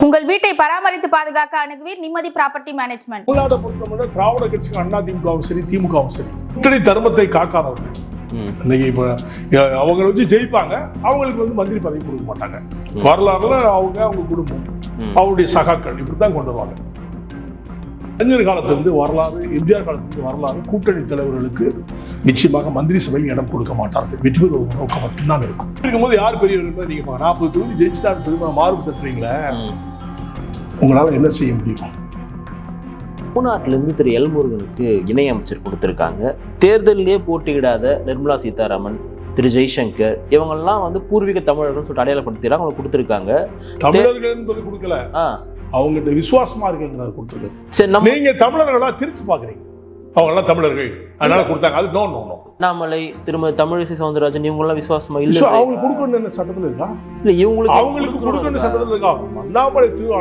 உங்கள் வீட்டை பராமரித்து பாதுகாக்க அணுகுவீர் நிம்மதி ப்ராப்பர்ட்டி மேனேஜ்மெண்ட். தமிழ்நாட்டை பொறுத்தவரை திராவிட கட்சிக்கு அதிமுகவும் சரி திமுகவும் சரி கூட்டணி தர்மத்தை காக்காதவர்கள். இன்னைக்கு இப்ப அவங்க வச்சு ஜெயிப்பாங்க, அவங்களுக்கு மந்திரி பதவி கொடுக்க மாட்டாங்க. வரலாறுல அவங்க குடும்பம் அவருடைய சகாக்கள் இப்படித்தான் கொண்டு வருவாங்க. கலைஞர் காலத்திலிருந்து வரலாறு, எம்ஜிஆர் காலத்திலிருந்து வரலாறு, கூட்டணி தலைவர்களுக்கு நிச்சயமாக மந்திரி சபையில் இடம் கொடுக்க மாட்டார்கள். வெற்றி பெறுவது நோக்கம் மட்டும்தான் இருக்கும். இருக்கும்போது யார் பெரியவர் நீங்க 40 தொகுதி ஜெயிச்சுட்டாரு திரும்ப மார்பு தட்டுறீங்களே, உங்களால என்ன செய்ய முடியும்? தமிழ்நாட்டிலிருந்து திரு எல் முருகனுக்கு இணை அமைச்சர் கொடுத்திருக்காங்க. தேர்தலிலே போட்டியிடாத நிர்மலா சீதாராமன், திரு ஜெய்சங்கர் இவங்கெல்லாம் பூர்வீக தமிழர்கள் சொல்லிட்டு அடையாளப்படுத்திடுறாங்க, அவங்க கொடுத்திருக்காங்க. தமிழர்கள் என்பது கொடுக்கல, அவங்ககிட்ட விசுவாசமா இருக்குங்கிறத கொடுத்துருக்கு. சரி, நீங்க தமிழர்களா திருச்சி பாக்குறீங்க, அவங்க எல்லாம் தமிழர்கள் அதனால கொடுத்தாங்க. அது நோ நோ நோ. அண்ணாமலை, திரும்ப தமிழிசை சவுந்தரராஜன் இவங்க எல்லாம் விசுவாசமா இல்ல. அவங்களுக்கு கொடுக்கணும் சட்டத்துல இருக்கா? இல்ல, அவங்களுக்கு கொடுக்கணும் சட்டத்துல இருக்கா?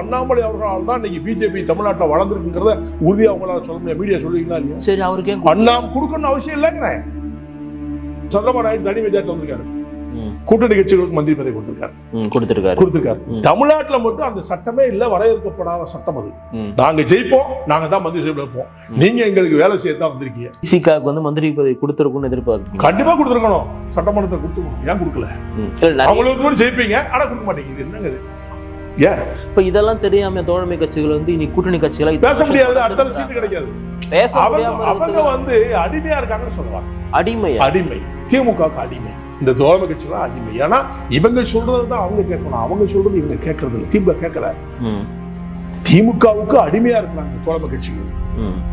அண்ணாமலை அவர்களால் தான் இன்னைக்கு பிஜேபி தமிழ்நாட்டில் வளர்ந்துருக்குங்கிறத உறுதியா அவங்களால சொல்ல முடியாது. மீடியா சொல்லுவீங்களா இல்லையா? சரி, அவருக்கு அண்ணா கொடுக்கணும் அவசியம் இல்லைங்கிறேன். சந்திரபாபு நாயுடு தனி மெஜாரிட்டி வந்திருக்காரு, கூட்டணி கட்சிகளுக்கு மந்திரி பதவி கொடுத்திருக்காரு. தமிழ்நாட்டில் மட்டும் அந்த சட்டமே இல்ல, வரையறுக்கப்படாத சட்டம் அது. நாங்க ஜெயிப்போம், நாங்க தான் மந்திரி சபையில் இருப்போம், நீங்க எங்களுக்கு வேலை செய்யத்தான் வந்திருக்கீங்க. சிகாக்கு மந்திரி பதவி கொடுத்திருக்கும்னு எதிர்பார்க்க கண்டிப்பா கொடுத்திருக்கணும், சட்டமன்றத்தை கொடுத்துருக்கணும். ஏன் கொடுக்கல? அவங்களுக்கு ஜெயிப்பீங்க ஆனா கொடுக்க மாட்டேங்குது. என்னங்க இப்ப இதெல்லாம் தெரியாம தோழமை கட்சிகள் இனி கூட்டணி கட்சிகளை பேச முடியாது, அடுத்த சீட்டு கிடைக்காது. அவங்க அடிமையா இருக்காங்கன்னு சொல்லுவாங்க. அடிமை திமுக அடிமை, இந்த தோழமை கட்சிகள் அடிமை. ஏன்னா இவங்க சொல்றதுதான் அவங்க கேட்கணும், அவங்க சொல்றது இவங்க கேட்கறது இல்லை. திமுக கேட்கல, திமுகவுக்கு அடிமையா இருக்கிறாங்க தோழமை கட்சிகள்.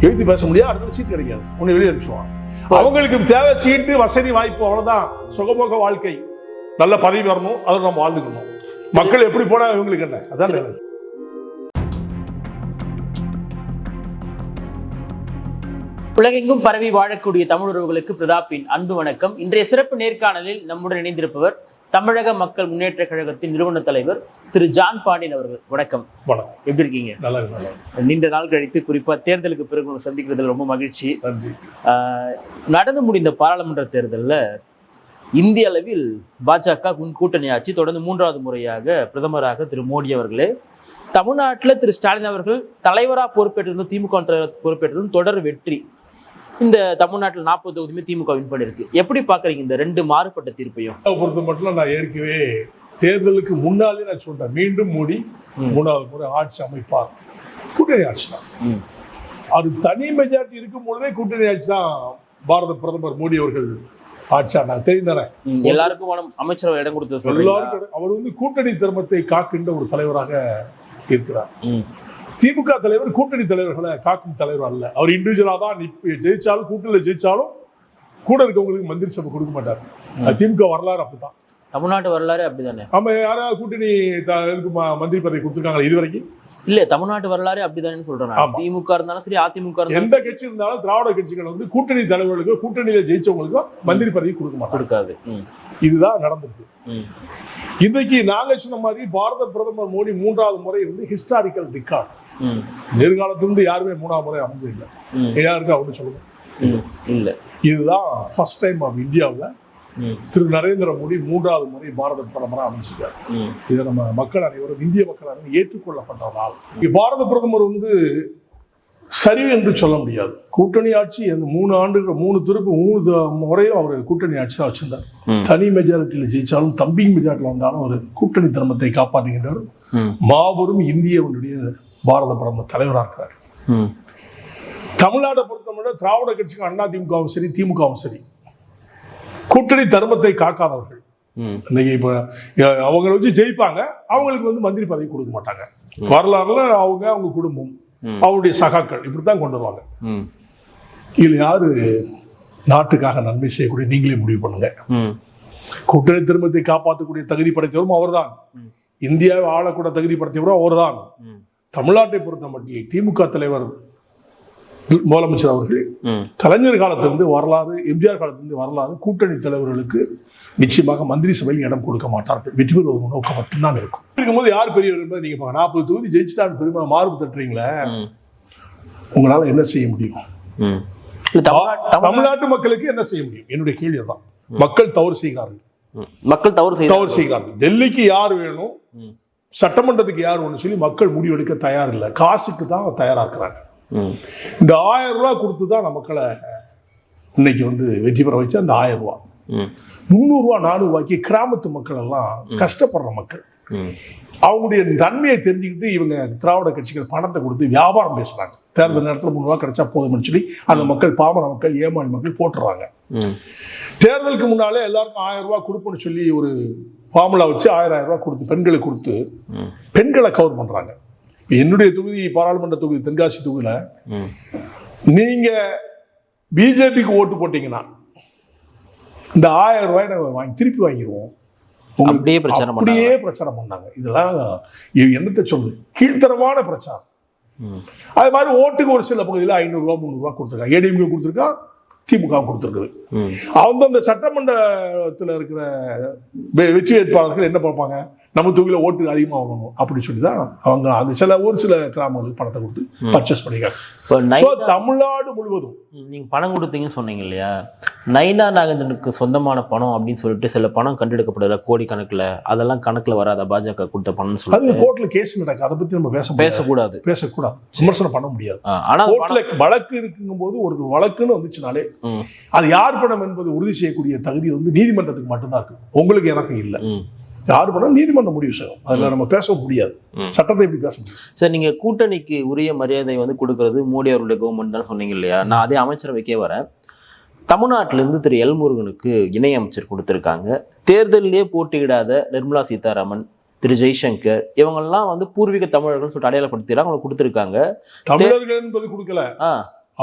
எழுதி பேச முடியாது, அடுத்த சீட் கிடைக்காது, ஒண்ணு வெளியே அனுப்பிச்சுவாங்க. அவங்களுக்கு தேவை சீட்டு, வசதி, வாய்ப்பு, அவ்வளவுதான். சுகபோக வாழ்க்கை, நல்ல பதவி வரணும், அதை நம்ம வாழ்ந்துக்கணும். மக்கள் எப்படி போனா இவங்களுக்கு என்ன, அதான் நல்லது. உலகெங்கும் பரவி வாழக்கூடிய தமிழர்களுக்கு பிரதாப்பின் அன்பு வணக்கம். இன்றைய சிறப்பு நேர்காணலில் நம்முடன் இணைந்திருப்பவர் தமிழக மக்கள் முன்னேற்ற கழகத்தின் நிறுவன தலைவர் திரு ஜான் பாண்டியன் அவர்கள். வணக்கம். எப்படி இருக்கீங்க? நீண்ட நாள் கழித்து, குறிப்பா தேர்தலுக்கு பிறகு சந்திக்கிறதுல ரொம்ப மகிழ்ச்சி. நடந்து முடிந்த பாராளுமன்ற தேர்தலில் இந்திய அளவில் பாஜக கூட்டணி ஆட்சி தொடர்ந்து 3வது முறையாக பிரதமராக திரு மோடி அவர்களே, தமிழ்நாட்டில் திரு ஸ்டாலின் அவர்கள் தலைவராக பொறுப்பேற்றதும் திமுக பொறுப்பேற்றதும் தொடர் வெற்றி. இந்த தமிழ்நாட்டில் 40 தொகுதியுமே திமுக வின் பண்ணிருக்கு. எப்படி பாக்குறீங்க இந்த ரெண்டு மாறுபட்ட தீர்ப்பையும்? பொறுத்த மட்டும் நான் ஏற்கனவே தேர்தலுக்கு முன்னாலே நான் சொல்றேன், மீண்டும் மோடி 3வது முறை ஆட்சி அமைப்பார். கூட்டணி ஆட்சி தான், அது தனி மெஜாரிட்டி இருக்கும் பொழுதே கூட்டணி ஆட்சி தான். பாரத பிரதமர் மோடி அவர்கள் ஆட்சி நான் தெரிந்தானே, எல்லாருக்கும் அமைச்சரவை இடம் கொடுத்து எல்லாருக்கும். அவர் கூட்டணி தர்மத்தை காக்கின்ற ஒரு தலைவராக இருக்கிறார். திமுக தலைவர் கூட்டணி தலைவர்களை காக்கும் தலைவர் அல்ல. அவர் இண்டிவிஜுவலா தான் ஜெயிச்சாலும், கூட்டணியில் ஜெயிச்சாலும் கூட இருக்கவங்களுக்கு மந்திரி சபை கொடுக்க மாட்டார். திமுக வரலாறு அப்படிதான், தமிழ்நாட்டு வரலாறு அப்படிதானே. ஆமா, யாராவது கூட்டணி மந்திரி பதவி கொடுத்துருக்காங்க இது வரைக்கும்? இல்ல, தமிழ்நாட்டு வரலாறு அப்படிதானே சொல்றேன். திமுக இருந்தாலும் சரி, அதிமுக எந்த கட்சி இருந்தாலும் திராவிட கட்சிகள் கூட்டணி தலைவர்களுக்கு, கூட்டணியில ஜெயிச்சவங்களுக்கும் மந்திரி பதவி கொடுக்காது. இதுதான் நடந்திருக்கு. இன்றைக்கு நாங்க சொன்ன மாதிரி பாரத பிரதமர் மோடி 3வது முறை ஹிஸ்டாரிக்கல் ரெக்கார்ட். எதிர்காலத்திலிருந்து யாருமே 3வது முறை அமைஞ்சது இல்லை. யாருக்கு அப்படின்னு சொல்லுங்க இல்ல. இதுதான் ஃபர்ஸ்ட் டைம் ஆஃப் இந்தியாவில் திரு நரேந்திர மோடி 3வது முறை பாரத பிரதமராக அமைச்சிருக்காரு. இதை நம்ம மக்கள் அனைவரும், இந்திய மக்கள் அனைவரும் ஏற்றுக்கொள்ளப்பட்டதால் பாரத பிரதமர் சரி என்று சொல்ல முடியாது. கூட்டணி ஆட்சி அந்த 3 ஆண்டுகள் 3 முறையும் அவர் கூட்டணி ஆட்சி தான் வச்சிருந்தார். தனி மெஜாரிட்டியில ஜெயிச்சாலும், தம்பி மெஜாரிட்டியில் வந்தாலும் அவர் கூட்டணி தர்மத்தை காப்பாற்றுகின்றவர். மாபெரும் இந்தியாவுடைய பாரத பிரதமர் தலைவராக இருக்கிறார். தமிழ்நாட்டை பொறுத்தவரை திராவிட கட்சிக்கு அதிமுகவும் சரி திமுகவும் சரி கூட்டணி தர்மத்தை காக்காதவர்கள். இன்னைக்கு இப்ப அவங்க வச்சு ஜெயிப்பாங்க, அவங்களுக்கு மந்திரி பதவி கொடுக்க மாட்டாங்க. வரலாறுல அவங்க குடும்பம் அவருடைய சகாக்கள் இப்படித்தான் கொண்டு வருவாங்க. இதுல யாரு நாட்டுக்காக நன்மை செய்யக்கூடிய நீங்களே முடிவு பண்ணுங்க. கூட்டணி தர்மத்தை காப்பாற்றக்கூடிய தகுதி படைத்தவரும் அவர்தான், இந்தியாவை ஆளக்கூட தகுதி படைத்தவரும் அவர்தான். தமிழ்நாட்டை பொறுத்த மட்டும் திமுக தலைவர் முதலமைச்சர் அவர்கள் கலைஞர் காலத்திலிருந்து வரலாறு, எம்ஜிஆர் காலத்திலிருந்து வரலாறு, கூட்டணி தலைவர்களுக்கு நிச்சயமாக மந்திரி சபையில் இடம் கொடுக்க மாட்டார்கள். வெற்றி பெறுவது நோக்கம் மட்டும்தான் இருக்கும். இருக்கும்போது யார் பெரியவர் நீங்க 40 தொகுதி ஜெயிச்சுட்டாரு பெருமை மார்பு தட்டுறீங்களே, உங்களால என்ன செய்ய முடியும்? தமிழ்நாட்டு மக்களுக்கு என்ன செய்ய முடியும்? என்னுடைய கேள்வி தான். மக்கள் தவறு செய்கிறார்கள். டெல்லிக்கு யார் வேணும், சட்டமன்றத்துக்கு யார் ஒன்று சொல்லி மக்கள் முடிவெடுக்க தயார் இல்லை, காசுக்கு தான் தயாரா இருக்கிறாங்க. இந்த 1000 ரூபாய் கொடுத்து தான் மக்களை இன்னைக்கு வந்து வெற்றி பெற வச்சு அந்த 1000 ரூபாய் 300 ரூபாய் 400 ரூபாய்க்கு கிராமத்து மக்கள் எல்லாம் கஷ்டப்படுற மக்கள் அவங்களுடைய தன்மையை தெரிஞ்சுக்கிட்டு இவங்க திராவிட கட்சிகள் பணத்தை கொடுத்து வியாபாரம் பேசுறாங்க. தேர்தல் நேரத்தில் 3 ரூபாய் கிடைச்சா போதும்னு சொல்லி அந்த மக்கள் பாமர மக்கள் ஏமாளி மக்கள் போட்டுறாங்க. தேர்தலுக்கு முன்னாலே எல்லாருக்கும் 1000 ரூபாய் கொடுப்போம்னு சொல்லி ஒரு ஃபார்முலா வச்சு 1000 ரூபாய் கொடுத்து பெண்களுக்கு கொடுத்து பெண்களை கவர் பண்றாங்க. என்னுடைய தொகுதி பாராளுமன்ற தொகுதி தென்காசி தொகுதியில நீங்க பிஜேபிக்கு ஓட்டு போட்டீங்கன்னா இந்த 1000 ரூபாய் நாங்க திருப்பி வாங்கிடுவோம், அப்படியே பிரச்சாரம் பண்ணாங்க. இதெல்லாம் என்னத்தை சொல்லுது, கீழ்த்தரமான பிரச்சாரம். அது மாதிரி ஓட்டுக்கு ஒரு சில பகுதியில் 500 ரூபாய் 300 ரூபாய் கொடுத்துருக்காங்க. ஏடிஎம்கே கொடுத்துருக்கா, திமுக கொடுத்துருக்குது. அந்த சட்டமன்றத்தில் இருக்கிற வெற்றி வேட்பாளர்கள் என்ன பார்ப்பாங்க, நம்ம தொகுதியில ஓட்டு அதிகமாக வாங்கணும் அப்படி சொல்லிதான் அவங்க அந்த ஒரு சில கிராமங்களுக்கு பணத்தை கொடுத்து பர்ச்சேஸ் பண்ணிக்காங்க. தமிழ்நாடு முழுவதும் நீங்க பணம் கொடுத்தீங்கன்னு சொன்னீங்க இல்லையா, நயினா நாகேந்திரனுக்கு சொந்தமான பணம் அப்படின்னு சொல்லிட்டு சில பணம் கண்டுபிடிக்கப்படல கோடி கணக்குல, அதெல்லாம் கணக்குல வராத பாஜக கொடுத்த பணம் சொல்லி அது கோர்ட்ல கேஸ் நடக்கு. அதை பத்தி நம்ம பேசக்கூடாது, விமர்சனம் பண்ண முடியாது. ஆனா கோர்ட்ல வழக்கு இருக்குங்கும் போது ஒரு வழக்குன்னு வந்துச்சுனாலே அது யார் பணம் என்பது உறுதி செய்யக்கூடிய தகுதி வந்து நீதிமன்றத்துக்கு மட்டும்தான் இருக்கு, உங்களுக்கு எனக்கு இல்லை. யாரு பண்ணாலும் நீதிமன்றம் முடிவு செய்யும், அதுல நம்ம பேச முடியாது, சட்டத்தை எப்படி பேச முடியும். சார், நீங்க கூட்டணிக்கு உரிய மரியாதை வந்து கொடுக்கறது மோடி அவருடைய கவர்மெண்ட் தான் சொன்னீங்க இல்லையா, நான் அதே அமைச்சரவைக்கே வரேன். தமிழ்நாட்டிலிருந்து திரு எல் முருகனுக்கு இணை அமைச்சர் கொடுத்திருக்காங்க. தேர்தலிலே போட்டியிடாத நிர்மலா சீதாராமன், திரு ஜெய்சங்கர் இவங்கெல்லாம் வந்து பூர்வீக தமிழர்கள் சொல்லிட்டு அடையாளப்படுத்திடுறாங்க, அவங்க கொடுத்திருக்காங்க. தமிழர்கள் என்பது கொடுக்கல,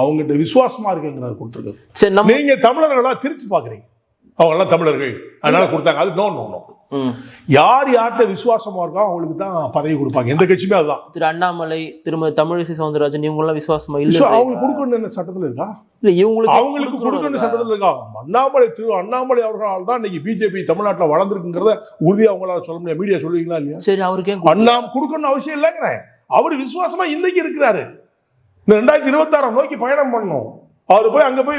அவங்ககிட்ட விசுவாசமா இருக்குங்கிறது கொடுத்துருக்காங்க. சரி, நீங்க தமிழர்களா திருச்சி பாக்குறீங்க, அவங்க எல்லாம் தமிழர்கள் அதனால கொடுத்தாங்க. அது நோ நோ நோ. யார் யார்கிட்ட விசுவாசமா இருக்கோ அவங்களுக்கு தான் பதவி கொடுப்பாங்க, எந்த கட்சியுமே. அதுதான் திரு அண்ணாமலை, திருமதி தமிழிசை சவுந்தரராஜன் இவங்க எல்லாம் விசுவாசமா இல்ல, அவங்களுக்கு கொடுக்கணும் சட்டத்துல இருக்கா, இல்ல இவங்களுக்கு அவங்களுக்கு கொடுக்கணும் சட்டத்துல இருக்கா. அண்ணாமலை அவர்களால் தான் இன்னைக்கு பிஜேபி தமிழ்நாட்டுல வளர்ந்துருக்குங்கிறத உறுதியா அவங்களால சொல்ல முடியாது. மீடியா சொல்லுவீங்களா இல்லையா? சரி, அவருக்கு கொடுக்கணும் அவசியம் இல்லைங்கிறேன். அவரு விசுவாசமா இன்னைக்கு இருக்கிறாரு. இந்த 2026 நோக்கி பயணம் பண்ணணும். அவரு போய் அங்க போய்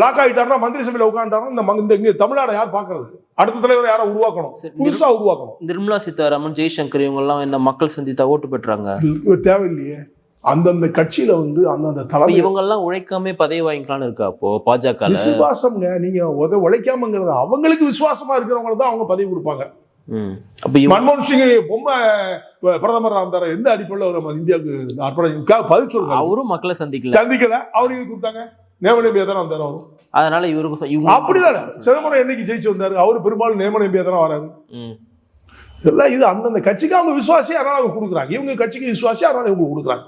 லாக் ஆகிட்டாருன்னா மந்திரி சபையில உட்காந்துட்டாருன்னா இந்த தமிழ்நாடு யார் பாக்குறது? அடுத்த தலைவர் யாரை உருவாக்கணும், புதுசா உருவாக்கணும். நிர்மலா சீதாராமன், ஜெய்சங்கர் இவங்க எல்லாம் என்ன மக்கள் சந்தித்தா ஓட்டு பெற்றாங்க? தேவையில்லையே. அந்தந்த கட்சியில வந்து அந்தந்த தலைவர் இவங்க எல்லாம் உழைக்காம பதவி வாங்கிக்கலாம்னு இருக்கா அப்போ பாஜக? விசுவாசம்ங்க, நீங்க உழைக்காமங்கிறது அவங்களுக்கு விசுவாசமா இருக்கிறவங்க தான் அவங்க பதவி கொடுப்பாங்க. மன்மோகன் சிங் பொம்மை பிரதமர் இருந்தாரு, எந்த அடிப்படையில் இந்தியாவுக்கு பதில் சொல்றாங்க? அவரும் மக்களை சந்திக்கல, அவருக்கு கொடுத்தாங்க. நேமன எம்பியா தானே வந்தாரு அவரும், அதனால இவருக்கு அப்படிதான். சிதம்பரம் என்னைக்கு ஜெயிச்சு வந்தாரு, அவரு பெரும்பாலும் நேமன எம்பியா தானே வராரு. இதெல்லாம் இது அந்தந்த கட்சிக்கு அவங்க விசுவாசி, அதனால அவங்க கொடுக்குறாங்க. இவங்க கட்சிக்கு விசுவாசி, அதனால இவங்க கொடுக்குறாங்க.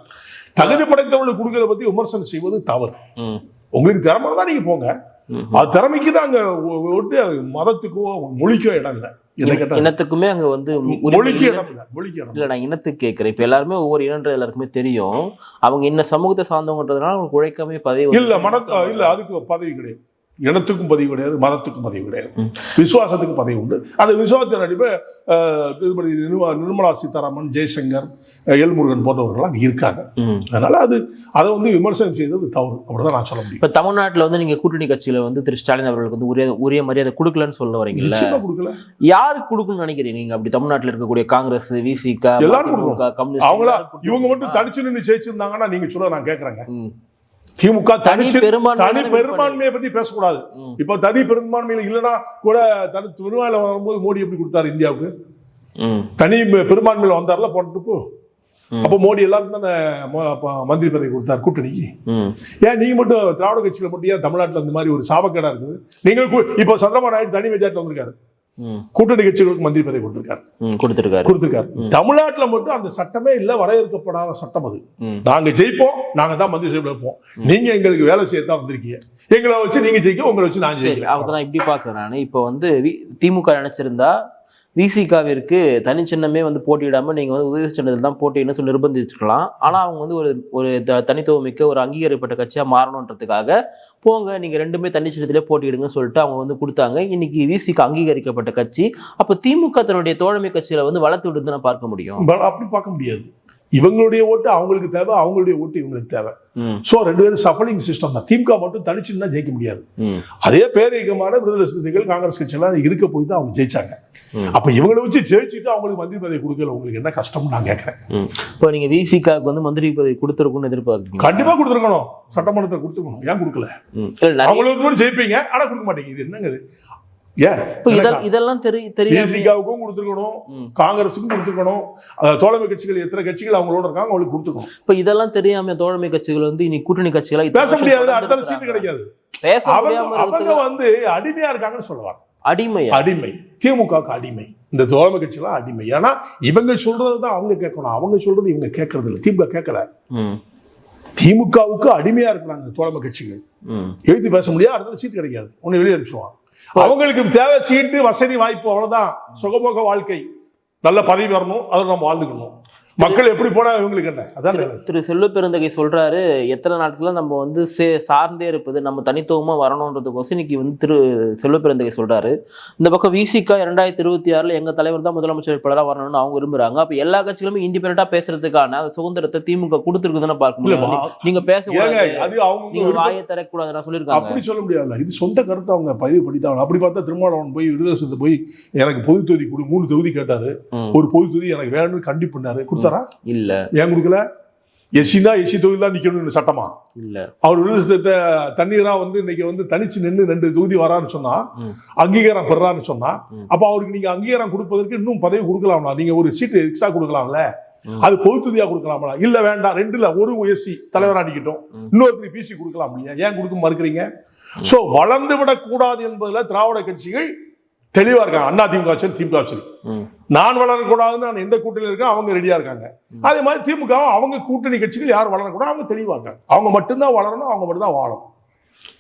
தகுதி படைத்தவர்களுக்கு கொடுக்கறத பத்தி விமர்சனம் செய்வது தவறு. உங்களுக்கு திறமை தான் நீங்க போங்க, அது திறமைக்கு தான் அங்க விட்டு மதத்துக்கோ மொழிக்கோ இடம் இல்லை. இனத்துக்குமே அங்க வந்து இல்ல, நான் இனத்துக்கு கேட்கிறேன். இப்ப எல்லாருமே ஒவ்வொரு இனன்றது எல்லாருக்குமே தெரியும். அவங்க இன்ன சமூகத்தை சார்ந்தவங்கன்றதுனால அவங்க உழைக்காமே பதவி இல்ல, இல்ல அதுக்கு பதவி கிடையாது. இனத்துக்கும் பதவி கிடையாது, மதத்துக்கும் பதவி கிடையாது, விசுவாசத்துக்கு பதவி உண்டு. அந்த விசுவாசத்தின் அடிப்படை திருமதி நிர்மலா சீதாராமன், ஜெய்சங்கர், எல் முருகன் போன்றவர்கள் அங்கே இருக்காங்க. அதனால அதை வந்து விமர்சனம் செய்தது தவறு, அப்படிதான் நான் சொல்ல முடியும். இப்ப தமிழ்நாட்டில் வந்து நீங்க கூட்டணி கட்சியில வந்து திரு ஸ்டாலின் அவர்களுக்கு வந்து உரிய மரியாதை கொடுக்கலன்னு சொல்ல வரீங்கல்ல, கொடுக்கல. யாருக்கு கொடுக்கணும்னு நினைக்கிறீங்க நீங்க? அப்படி தமிழ்நாட்டில் இருக்கக்கூடிய காங்கிரஸ், விசிக, எல்லாரும் கம்யூனிஸ்ட், அவங்களா இவங்க மட்டும் தனிச்சு நின்று ஜெயிச்சிருந்தாங்கன்னா நீங்க சொல்ல நான் கேட்கறேங்க. திமுக தனி பெரும்பான்மையை பத்தி பேசக்கூடாது. இப்ப தனி பெரும்பான்மையில இல்லைன்னா கூட பெரும்பான்மையில வரும்போது மோடி எப்படி கொடுத்தாரு இந்தியாவுக்கு? தனி பெரும்பான்மையில வந்தார்ல போனதுக்கு. அப்ப மோடி எல்லாருக்கும் தானே மந்திரி பதவி கொடுத்தாரு கூட்டணிக்கு. ஏன் நீங்க மட்டும் திராவிட கட்சியில மட்டும் ஏன் தமிழ்நாட்டுல இந்த மாதிரி ஒரு சாபக்கேடா இருக்குது? நீங்க இப்ப சந்திரபாபு நாயுடு தனி மெஜாரிட்டி வந்திருக்காரு, கூட்டணி கட்சிகளுக்கு மந்திரி பதவி கொடுத்திருக்காரு. தமிழ்நாட்டுல மட்டும் அந்த சட்டமே இல்ல, வரையறுக்கப்படாத சட்டம் அது. நாங்க ஜெயிப்போம், நாங்க தான் மந்திரி சபையில இருப்போம், நீங்க எங்களுக்கு வேலை செய்யத்தான் வந்திருக்கீங்க, எங்களை வச்சு நீங்க ஜெயிக்க, உங்களை வச்சு நான் ஜெயிக்கிறேன். அவதான் இப்படி பாக்குறேன் நானு. இப்ப வந்து திமுக நினைச்சிருந்தா விசிகாவிற்கு தனி சின்னமே வந்து போட்டியிடாம நீங்க வந்து உதவி சின்னத்தில் தான் போட்டின்னு சொல்லி நிர்பந்திச்சுக்கலாம். ஆனா அவங்க வந்து ஒரு தனித்துவம் மிக்க ஒரு அங்கீகரிக்கப்பட்ட கட்சியா மாறணுன்றதுக்காக போங்க நீங்க ரெண்டுமே தனி சின்னத்திலே போட்டியிடுங்கன்னு சொல்லிட்டு அவங்க வந்து கொடுத்தாங்க. இன்னைக்கு விசிக அங்கீகரிக்கப்பட்ட கட்சி. அப்ப திமுக தன்னுடைய தோழமை கட்சியில வந்து வளர்த்து விடுறது நான் பார்க்க முடியும்? அப்படி பார்க்க முடியாது. இவங்களுடைய ஓட்டு அவங்களுக்கு தேவை, அவங்களுடைய ஓட்டு இவங்களுக்கு தேவை. சோ ரெண்டு பேரும் சஃபலிங் சிஸ்டம் தான். திமுக மட்டும் தனிச்சுன்னா ஜெயிக்க முடியாது. அதே பேரியக்கமான விடுதலை சிறுத்தைகள், காங்கிரஸ் கட்சி எல்லாம் இருக்க போய் தான் அவங்க ஜெயிச்சாங்க. அப்ப இவங்களை வச்சு ஜெயிச்சுட்டு அவங்களுக்கு மந்திரி பதவி கொடுக்கல, உங்களுக்கு என்ன கஷ்டம்னு நான் கேட்கறேன். இப்போ நீங்க விசிகாவுக்கு வந்து மந்திரி பதவி கொடுத்துருக்கும்னு எதிர்பார்க்குறீங்க? கண்டிப்பா கொடுத்துருக்கணும், சட்டமன்றத்தை கொடுத்துக்கணும். ஏன் கொடுக்கல? அவங்களுக்கு ஜெயிப்பீங்க ஆனா கொடுக்க மாட்டீங்க, இது என்னங்க இது? இதெல்லாம் தேசிகாவுக்கும் கொடுத்துருக்கணும், காங்கிரஸுக்கும் கொடுத்துருக்கணும், தோழமை கட்சிகள் எத்தனை கட்சிகள் அவங்களோட இருக்காங்க அவங்களுக்கு கொடுத்துக்கணும். இப்ப இதெல்லாம் தெரியாம தோழமை கட்சிகள் வந்து இனி கூட்டணி கட்சிகளா பேச முடியாது, அடுத்த சீட்டு கிடைக்காது. அவங்க வந்து அடிமையா இருக்காங்கன்னு சொல்லுவாங்க. அடிமை திமுகவுக்கு அடிமை, இந்த தோழமை கட்சியெல்லாம் அடிமை. ஏன்னா இவங்க சொல்றதுதான் அவங்க கேட்கணும், அவங்க சொல்றது இவங்க கேட்கறது இல்லை. திமுக கேட்கல, திமுகவுக்கு அடிமையா இருக்கிறாங்க தோழமை கட்சிகள். எழுதி பேச முடியாது, அடுத்த சீட்டு கிடைக்காது, ஒன்னு வெளியே அனுப்பிச்சுவாங்க. அவங்களுக்கு தேவை சீட்டு, வசதி, வாய்ப்பு, அவ்வளவுதான். சுகபோக வாழ்க்கை, நல்ல பதவி வரணும், அதில் நம்ம வாழ்ந்துக்கணும். மக்கள் எப்படி போனா இவங்களுக்கு என்ன? அதான் திரு செல்வ பெருந்தகை சொல்றாரு, எத்தனை நாட்கள நம்ம வந்து சார்ந்தே இருப்பது, நம்ம தனித்துவமா வரணும்ன்றதுக்கோசம் இன்னைக்கு வந்து திரு செல்வ பெருந்தகை சொல்றாரு. இந்த பக்கம் விசிகா 2026 எங்க தலைவர் தான் முதலமைச்சர் வேட்பாளராக வரணும்னு அவங்க விரும்புறாங்க. அப்ப எல்லா கட்சிகளுமே இண்டிபெண்டா பேசுறதுக்கான அந்த சுதந்திரத்தை திமுக கொடுத்துருக்குதுன்னு பார்க்க முடியும். நீங்க பேச வாயை தரக்கூடாது நான் சொல்லியிருக்காங்க. அப்படி சொல்ல முடியாது, இது சொந்த கருத்தை அவங்க பதிவு பண்ணிட்டாங்க. அப்படி பார்த்தா திருமாவளவன் போய் விடுதலை போய் எனக்கு பொது தொகுதி கொடு, 3 தொகுதி கேட்டாரு, ஒரு பொது தொகுதி எனக்கு வேணும்னு கண்டிப்பு பண்ணாரு. இல்ல ஏன் கொடுக்கல? எஸ்சினா எஸ்சி தொகுதி தான் நிக்கணும்னு சட்டமா இல்ல. அவர் விடுதலை தண்ணீரா வந்து இன்னைக்கு வந்து தனிச்சு நின்று 2 தொகுதி வரான்னு சொன்னா, அங்கீகாரம் பெறான்னு சொன்னா, அப்ப அவருக்கு நீங்க அங்கீகாரம் கொடுப்பதற்கு இன்னும் பதவி கொடுக்கலாம்ல, நீங்க ஒரு சீட்டு எக்ஸ்ட்ரா கொடுக்கலாம்ல, அது பொது தொகுதியா கொடுக்கலாம்ல. இல்ல வேண்டாம், 2ல ஒரு எஸ்சி தலைவரா நிக்கட்டும், இன்னொரு பிசி கொடுக்கலாம் இல்லையா? ஏன் கொடுக்க மறுக்கிறீங்க? சோ வளர்ந்து விடக்கூடாது என்பதுல திராவிட கட்சிகள் தெளிவா இருக்காங்க. அண்ணா திமுக சரி, திமுக சரி, நான் வளரக்கூடாதுன்னு நான் எந்த கூட்டணியில் இருக்கேன் அவங்க ரெடியா இருக்காங்க. அதே மாதிரி திமுக அவங்க கூட்டணி கட்சிகள் யாரும் வளரக்கூடாது அவங்க தெளிவா இருக்காங்க. அவங்க மட்டும்தான் வளரணும், அவங்க மட்டும்தான் வாழணும்.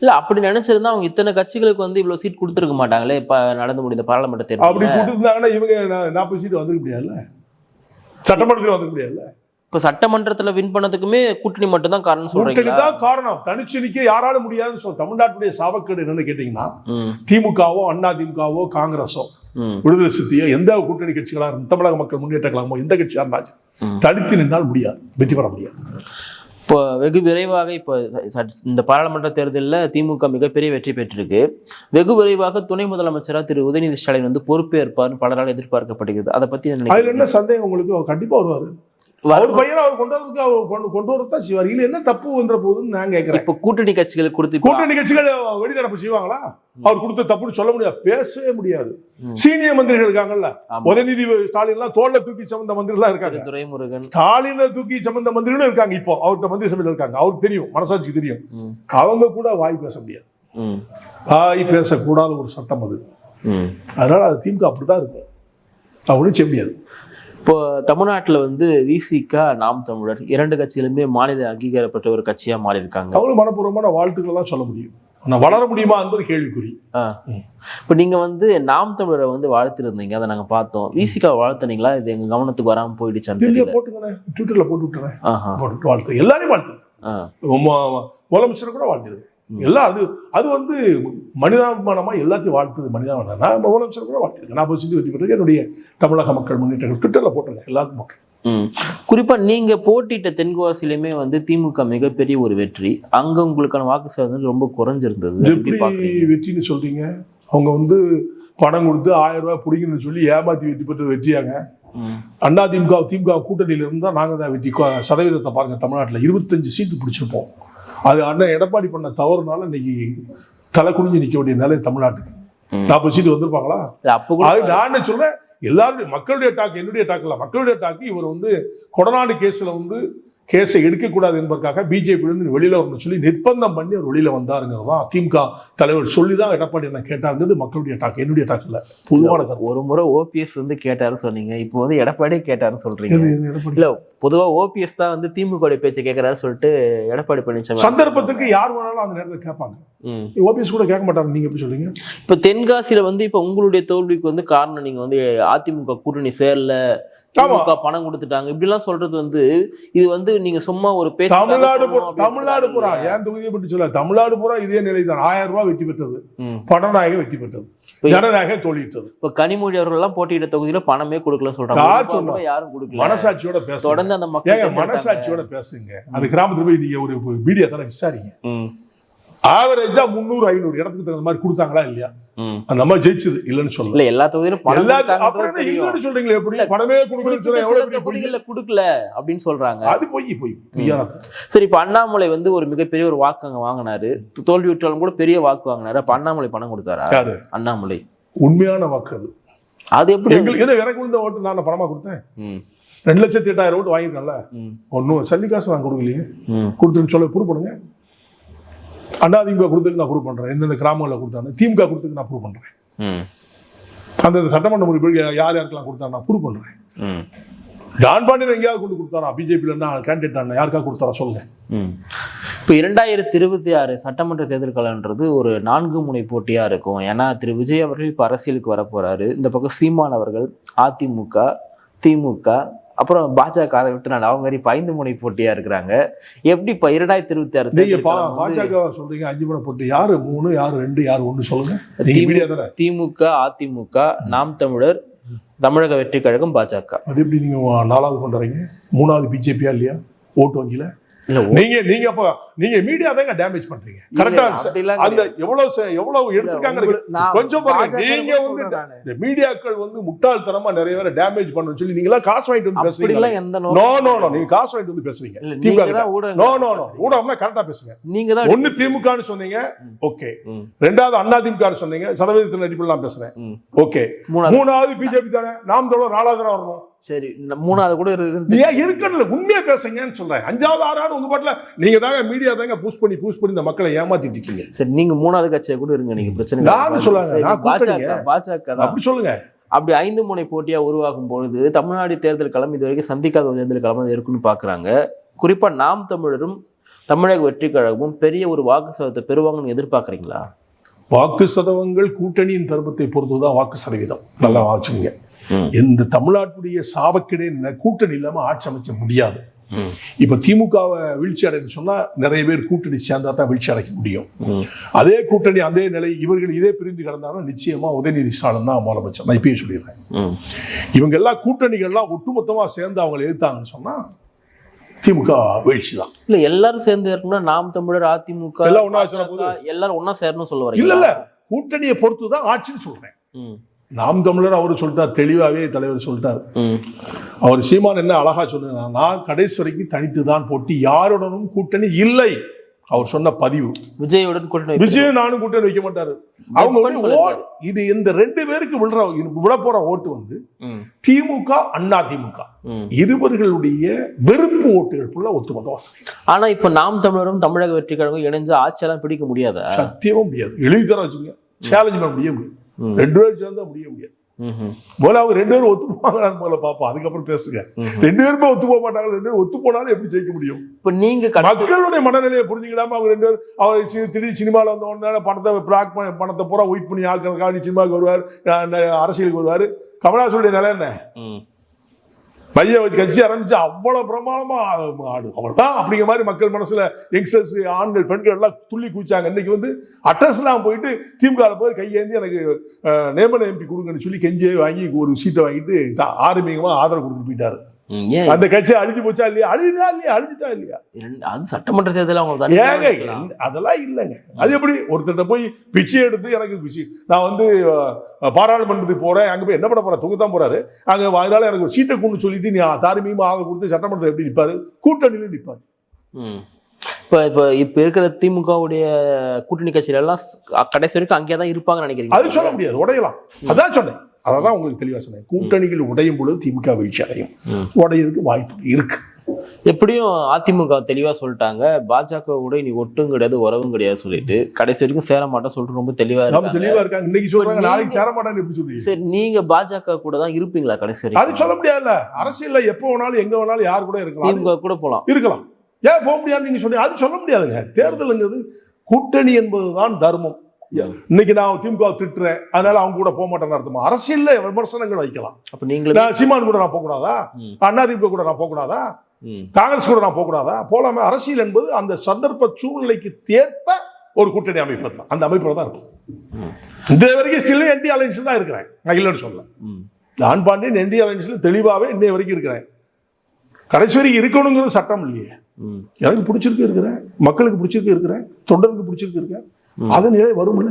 இல்ல அப்படி நினைச்சிருந்தா அவங்க இத்தனை கட்சிகளுக்கு வந்து இவ்வளவு சீட் கொடுத்துருக்க மாட்டாங்களே. இப்ப நடந்து முடிந்த பாராளுமன்ற தேர்தல் அப்படி கொடுத்துருந்தாங்கன்னா இவங்க 40 சீட் வந்துக்க முடியாதுல்ல, சட்டமன்றத்தில் வந்துக்க முடியாதுல்ல. இப்ப சட்டமன்றத்துல வின் பண்ணதுக்குமே கூட்டணி மட்டும் தான் காரணம் சொல்றீங்க? தான் காரணம், தனிச்சு நிக்க யாராலும் முடியாதுன்னு சொல்ல. தமிழ்நாட்டுடைய சாபக்கேடு என்னன்னு கேட்டீங்கன்னா, திமுகவோ அண்ணா திமுகவோ காங்கிரஸோ விடுதலை சிறுத்தையோ எந்த கூட்டணி கட்சிகளா இருந்தாலும், தமிழக மக்கள் முன்னேற்ற கழகமோ எந்த கட்சியா இருந்தாலும் தனித்து நின்றால் முடியாது, வெற்றி பெற முடியாது. இப்போ வெகு விரைவாக இப்போ இந்த பாராளுமன்ற தேர்தலில் திமுக மிகப்பெரிய வெற்றி பெற்றிருக்கு. வெகு விரைவாக துணை முதலமைச்சராக திரு உதயநிதி ஸ்டாலின் வந்து பொறுப்பேற்பார்னு பலரால் எதிர்பார்க்கப்படுகிறது. அதை பத்தி அதுல என்ன சந்தேகம் உங்களுக்கு? அவர் கண்டிப்பா வருவாரு. அவர் பையனை அவர் கொண்டு வரதான் செய்வார். இல்ல என்ன தப்பு என்ற போதுன்னு நான் கேட்கிறேன். இப்ப கூட்டணி கட்சிகள் கொடுத்து, கூட்டணி கட்சிகள் வெளிநடப்பு செய்வாங்களா? அவர் கொடுத்த தப்புன்னு சொல்ல முடியாது, பேசவே முடியாது. சீனியர் மந்திரிகள் இருக்காங்கல்ல, உதயநிதி ஸ்டாலின் எல்லாம் தோல்ல தூக்கி சமந்த மந்திரிகள் இருக்காங்க, துரைமுருகன் ஸ்டாலினை தூக்கி சமந்த மந்திரிகளும் இருக்காங்க. இப்போ அவர்கிட்ட மந்திரி சபையில் இருக்காங்க, அவருக்கு தெரியும், மனசாட்சிக்கு தெரியும். அவங்க கூட வாய் பேச முடியாது, வாய் பேசக்கூடாத ஒரு சட்டம் அது. அதனால அது திமுக அப்படிதான் இருக்கும், அவனும் செய்ய முடியாது. இப்போ தமிழ்நாட்டில் வந்து விசிகா நாம் தமிழர் 2 கட்சிகளுமே மாநில அங்கீகாரப்பட்ட ஒரு கட்சியா மாறி இருக்காங்க. அவ்வளவு மனப்பூர்வமான வாழ்த்துக்களை தான் சொல்ல முடியும். நான் வளர முடியுமா என்பது கேள்விக்குறி. இப்போ நீங்க வந்து நாம் தமிழரை வந்து வாழ்த்திருந்தீங்க, அதை நாங்க பார்த்தோம். விசிகா வாழ்த்துனீங்களா? இது எங்க கவனத்துக்கு வராம போயிடுச்சு. போட்டுக்கிறேன், ட்விட்டர்ல போட்டு விட்டுறேன், வாழ்த்து எல்லாரையும் வாழ்த்து, முதலமைச்சர் கூட வாழ்த்திருக்கேன். எல்லாம் அது வந்து மனிதாபிமானமா எல்லாத்தையும் வாழ்த்துது. மனிதாபிமானம் நான் முதலமைச்சர் கூட வாழ்த்திருக்கேன். 40 சீட்டு வெற்றி பெற்றது என்னுடைய தமிழக மக்கள் முன்னேற்ற ட்விட்டர்ல போட்டிருக்கேன், எல்லாருக்கும் போட்டிருக்கேன். குறிப்பா நீங்க போட்டிட்ட தென்காசியிலுமே வந்து திமுக மிகப்பெரிய ஒரு வெற்றி, அங்க உங்களுக்கான வாக்கு சதவீதம் ரொம்ப குறைஞ்சிருந்தது. எப்படி வெற்றின்னு சொல்றீங்க? அவங்க வந்து பணம் கொடுத்து 1000 ரூபாய் பிடிங்கன்னு சொல்லி ஏமாத்தி வெற்றி பெற்றது வெற்றியாங்க? அண்ணா திமுக கூட்டணியில இருந்தா நாங்க தான் வெற்றி. சதவீதத்தை பாருங்க, தமிழ்நாட்டில் 25 சீட்டு பிடிச்சிருப்போம். அது அண்ணன் எடப்பாடி பண்ண தவறுனால இன்னைக்கு தலை குனிஞ்சு நிக்க வேண்டிய நிலை தமிழ்நாட்டுக்கு. 40 சீட்டு வந்திருப்பாங்களா? அது நான் சொல்றேன், எல்லாருடைய மக்களுடைய டாக்கு, என்னுடைய டாக்கு இல்ல, மக்களுடைய டாக்கு. இவர் வந்து கொடநாடு கேஸ்ல வந்து கேஸை எடுக்கக்கூடாது என்பதற்காக பிஜேபி வெளியில வரணும்னு சொல்லி நிர்பந்தம் பண்ணி அவர் வெளியில வந்தாருங்கிறதா திமுக தலைவர் சொல்லிதான் எடப்பாடி என்ன கேட்டாருங்கிறது மக்களுடைய டாக்கு, என்னுடைய டாக்கு இல்ல, பொதுவான. ஒரு முறை ஓபிஎஸ் வந்து கேட்டாரு சொன்னீங்க, இப்போ வந்து எடப்பாடி கேட்டாருன்னு சொல்றீங்க. இல்ல பொதுவா ஓபிஎஸ் தான் வந்து திமுக பேச்சை கேட்கறாரு சொல்லிட்டு எடப்பாடி பழனிசாமி சந்தர்ப்பத்துக்கு யார் வேணாலும் அந்த நேரத்தில் கேட்பாங்க. ஓபிஎஸ் கூட கேட்க மாட்டாங்க. நீங்க எப்படி சொல்றீங்க? இப்ப தென்காசியில வந்து இப்ப உங்களுடைய தோல்விக்கு வந்து காரணம் நீங்க வந்து அதிமுக கூட்டணி சேரல, திமுக பணம் கொடுத்துட்டாங்க இப்படி எல்லாம் சொல்றது வந்து, இது வந்து நீங்க சும்மா ஒரு பேச்சு. தமிழ்நாடு பூரா ஏன் தொகுதியை பற்றி சொல்ல, தமிழ்நாடு பூரா இதே நிலைதான். 1000 ரூபாய் வெற்றி பெற்றது, பணநாயகம் வெற்றி பெற்றது, ஜனநாயகம் தோல்விட்டது. இப்ப கனிமொழி அவர்கள் எல்லாம் போட்டியிட்ட தொகுதியில பணமே கொடுக்கல சொல்றாங்க. யாரும் கொடுக்கல. மனசாட்சியோட பேச, தொடர்ந்து அந்த மக்கள் மனசாட்சியோட பேசுங்க. அது கிராமத்துல போய் நீங்க ஒரு மீடியா தானே விசாரிங்க. ஆவரேஜா 300-500 இடத்துக்கு தகுந்த மாதிரி கொடுத்தாங்களா இல்லையா? அந்த மாதிரி ஜெயிச்சது இல்லன்னு சொல்லல. இல்ல எல்லா தொகுதியிலும் பணம் அப்புறம் இல்லன்னு சொல்றீங்களே, எப்படி பணமே தொகுதிகளில் கொடுக்கல அப்படின்னு சொல்றாங்க. அது பொய்யானது. சரி, இப்ப அண்ணாமலை வந்து ஒரு மிகப்பெரிய ஒரு வாக்கு அங்க வாங்கினாரு, தோல்வி விட்டாலும் கூட பெரிய வாக்கு வாங்கினாரு. அப்ப அண்ணாமலை பணம் கொடுத்தாரா? அண்ணாமலை உண்மையான வாக்கு அது. அது எப்படி? எனக்கு விழுந்த ஓட்டு நான் பணமா கொடுத்தேன். 2,08,000 ஓட்டு வாங்கிருக்கேன்ல, ஒன்னும் சல்லி காசு நான் கொடுக்கலையே. கொடுத்துன்னு சொல்ல ப்ரூவ் பண்ணுங்க. அதிமுக கொடுத்துக்கு நான் ப்ரூவ் பண்றேன். எந்தெந்த கிராமங்களில் கொடுத்தாங்க, திமுக கொடுத்துக்கு நான் ப்ரூவ் பண்றேன். அந்த சட்டமன்ற உறுப்பினர் யார் யாருக்கெல்லாம் கொடுத்தா நான் ப்ரூவ் பண்றேன். ஜான் பாண்டியன் எங்கேயாவது கொண்டு கொடுத்தாரா? பிஜேபியில கேண்டிடேட் யாருக்கா கொடுத்தாரா சொல்லுங்க. இப்போ 2026 சட்டமன்ற தேர்தல் காலன்றது ஒரு 4 முனை போட்டியா இருக்கும். ஏன்னா திரு விஜய் அவர்கள் இப்ப அரசியலுக்கு வர போறாரு. இந்த பக்கம் சீமான் அவர்கள், அதிமுக, திமுக, அப்புறம் பாஜக, அதை விட்டு நான் அவங்க மாதிரி 5 முனை போட்டியா இருக்கிறாங்க. எப்படி இப்ப 2026 பாஜக சொல்றீங்க 5 முனை போட்டி? யாரு 3, யாரு 2, யாரு 1 சொல்லுங்க. திமுக, அதிமுக, நாம் தமிழர், தமிழக வெற்றி கழகம், பாஜக. அது எப்படி நீங்க 4வது பண்றீங்க? 3வது பிஜேபியா இல்லையா ஓட்டு வங்கியில? நீங்க அப்ப நீங்க மீடியா தாங்க டேமேஜ் பண்றீங்க. கரெக்டா? அந்த எவ்வளவு எடுத்துக்காங்க கொஞ்சம் பாருங்க. நீங்க வந்து இந்த மீடியாக்கள் வந்து முட்டாள்தனமா நிறைய பேரை டேமேஜ் பண்ணனும் சொல்லி நீங்க எல்லாம் காசு வாங்கிட்டு வந்து பேசுறீங்க. நோ நீங்க காசு வாங்கிட்டு வந்து பேசுறீங்க. ஊடகம்னா கரெக்டா பேசுங்க. நீங்க தான் ஒன்னு திமுகன்னு சொன்னீங்க, ஓகே. 2வது அதிமுகன்னு சொன்னீங்க, சதவீதத்தின் அடிப்படையில் நான் பேசுறேன், ஓகே. 3வது பிஜேபி தானே, நாம் தமிழர் 4வது தானே வரணும். சரி, 3வது கூட இருக்குன்னு உண்மையா பேசுங்கன்னு சொல்றேன். 5வது 6வது உங்க பாட்டுல நீங்க தாங்க மீடியா தாங்க பூஸ்ட் பண்ணி இந்த மக்களை ஏமாத்திட்டு இருக்கீங்க. சரி, நீங்க 3வது கட்சியா கூட இருங்க, நீங்க பிரச்சனை பாஜக அப்படி சொல்லுங்க. அப்படி 5 முனை போட்டியா உருவாகும் பொழுது தமிழ்நாடு தேர்தல் களம் இது வரைக்கும் சந்திக்காத தேர்தல் களம் இருக்குன்னு பாக்குறாங்க. குறிப்பா நாம் தமிழரும் தமிழக வெற்றி கழகமும் பெரிய ஒரு வாக்கு சதவீதத்தை பெறுவாங்கன்னு எதிர்பார்க்கறீங்களா? வாக்கு சதவீதங்கள் கூட்டணியின் தர்மத்தை பொறுத்துதான் வாக்கு சதவீதம். நல்லா வாச்சுங்க. இந்த தமிழ்நாட்டுடைய சாபக்கிடை கூட்டணி இல்லாம ஆட்சி அமைக்க முடியாது. இப்ப திமுகவை வீழ்ச்சி அடைன்னு சொன்னா நிறைய பேர் கூட்டணி சேர்ந்தா தான் வீழ்ச்சி அடைக்க முடியும். அதே கூட்டணி அதே நிலை இவர்கள் இதே பிரிந்து கிடந்தாலும் நிச்சயமா உதயநிதி ஸ்டாலின் தான் முதலமைச்சர். நான் இப்பயே சொல்லிடுறேன். இவங்க எல்லாம் கூட்டணிகள்லாம் ஒட்டுமொத்தமா சேர்ந்து அவங்க எதிர்த்தாங்கன்னு சொன்னா திமுக வீழ்ச்சி தான். இல்ல எல்லாரும் சேர்ந்து இருக்கணும்னா நாம் தமிழர், அதிமுக எல்லாம் ஒன்னா எல்லாரும் ஒன்னா சேரணும் சொல்ல வரீங்க? இல்ல கூட்டணியை பொறுத்துதான் ஆட்சின்னு சொல்றேன். நாம் தமிழர் அவரு சொல்லிட்டார், தெளிவாவே தலைவர் சொல்லிட்டார். அவர் சீமான் என்ன அழகா சொல்லுங்க, நான் கடைசி வரைக்கும் தனித்துதான் போட்டி, யாருடனும் கூட்டணி இல்லை. அவர் சொன்ன பதிவு. விஜயுடன் கூட்டணி, விஜய் நானும் கூட்டணி வைக்க மாட்டாரு. அவங்க இது இந்த 2 பேருக்கு விட போற ஓட்டு வந்து திமுக, அதிமுக இருவர்களுடைய வெறுப்பு ஓட்டுகளுக்குள்ள ஒத்துமொத்த வசதி. ஆனா இப்ப நாம் தமிழரும் தமிழக வெற்றி கழகம் இணைஞ்சு ஆட்சியெல்லாம் பிடிக்க முடியாது. சத்தியமா முடியாது. எழுதி தர வச்சுங்க, சேலஞ்ச் பண்ண முடியாது. 2 பேரும் சேர்ந்தா முடிய முடியாது. போல அவங்க 2 பேரும் ஒத்து போவாங்களான்னு போல பாப்போம், அதுக்கப்புறம் பேசுங்க. 2 பேருமே ஒத்து போக மாட்டாங்க. 2 பேரும் ஒத்து போனாலும் எப்படி ஜெயிக்க முடியும்? இப்ப நீங்க மக்களுடைய மனநிலையை புரிஞ்சுக்கிடாம அவங்க 2 பேரும் அவர் திடீர் சினிமாவில் வந்த உடனே பணத்தை பூரா ஒயிட் பண்ணி ஆக்கிறதுக்காக சினிமாவுக்கு வருவார், அரசியலுக்கு வருவார். கமலஹாசனுடைய நிலை என்ன? பையன் வச்சு கட்சி ஆரம்பிச்சு அவ்வளவு பிரமாணமா ஆடு அவர் தான் அப்படிங்கிற மாதிரி மக்கள் மனசுல யங்ஸ்டர்ஸ், ஆண்கள், பெண்கள் எல்லாம் துள்ளி குதிச்சாங்க. இன்னைக்கு வந்து அட்ரஸ்லாம் போயிட்டு திமுக போய் கையேந்தி எனக்கு நியமன எம்பி கொடுங்கன்னு சொல்லி கெஞ்சியை வாங்கி ஒரு சீட்டை வாங்கிட்டு ஆரம்பிகமா ஆதரவு கொடுத்துட்டு போயிட்டாரு. அந்த கட்சி அழிஞ்சு போச்சா இல்லையா? அழிஞ்சுட்டா இல்லையா? அது சட்டமன்ற தேர்தல் அதெல்லாம் இல்லைங்க. அது எப்படி ஒருத்தர்கிட்ட போய் பிச்சை எடுத்து எனக்கு பிச்சை, நான் வந்து பாராளுமன்றத்துக்கு போறேன், அங்க போய் என்ன பண்ண போறேன், தூங்க தான் போறாரு, அங்க அதனால எனக்கு ஒரு சீட்டை கொண்டு சொல்லிட்டு நீ தாரிமியமா ஆக கொடுத்து சட்டமன்றத்தில் எப்படி நிற்பாரு? கூட்டணியில நிற்பாரு. இப்ப இருக்கிற திமுகவுடைய கூட்டணி கட்சியில எல்லாம் கடைசி வரைக்கும் அங்கேதான் இருப்பாங்கன்னு நினைக்கிறீங்க? அது சொல்ல முடியாது, உடையலாம். அதான் சொன்னேன், அதான் உங்களுக்கு தெளிவா சொன்னேன். கூட்டணிகள் உடையும் பொழுது திமுக வீழ்ச்சி அடையும், உடையதுக்கு வாய்ப்பு இருக்கு. எப்படியும் அதிமுக தெளிவா சொல்லிட்டாங்க, பாஜக கூட நீ ஒட்டும் கிடையாது உறவும் கிடையாது சொல்லிட்டு கடைசி வரைக்கும் சேர மாட்டேன் சொல்லிட்டு ரொம்ப தெளிவா இருக்காங்க. இன்னைக்கு சொல்றாங்க, நாளைக்கு சேர மாட்டேன்னு எப்படி சொல்றீங்க? சரி, நீங்க பாஜக கூட தான் இருப்பீங்களா கடைசி வரைக்கும்? அது சொல்ல முடியாதுல்ல. அரசியல்ல எப்ப வேணாலும் எங்க வேணாலும் யார் கூட இருக்கலாம், திமுக கூட இருக்கலாம். ஏன் போக முடியாது நீங்க சொன்னீங்க? அது சொல்ல முடியாதுங்க. தேர்தலுங்கிறது கூட்டணி என்பதுதான் தர்மம். இன்னைக்கு நான் திமுக திட்டுறேன், அதனால அவங்க கூட போக மாட்டேன்னு அர்த்தமா? அரசியல்ல விமர்சனங்கள் வைக்கலாம். அப்ப நீங்க சீமான் கூட நான் போக கூடாதா? அதிமுக கூட நான் போக கூடாதா? காங்கிரஸ் கூட நான் போக கூடாதா? போலாமே. அரசியல் என்பது அந்த சந்தர்ப்ப சூழ்நிலைக்கு தேர்ப்ப ஒரு கூட்டணி அமைப்பு தான், அந்த அமைப்புல தான் இருக்கும். இந்த வரைக்கும் ஸ்டில் என்டி அலைன்ஸ் தான் இருக்கிறேன், நான் இல்லைன்னு சொல்ல. ஜான் பாண்டியன் என்டி அலைன்ஸ்ல தெளிவாவே இன்னைய வரைக்கும் இருக்கிறேன். கடைசி வரைக்கும் இருக்கணுங்கிறது சட்டம் இல்லையே. எனக்கு பிடிச்சிருக்கு இருக்கிறேன், மக்களுக்கு பிடிச்சிருக்கு இருக்கிறேன், தொண்டருக்கு பிடிச்சிருக்கு இருக்கேன், அதன் நிலை வரும்ல.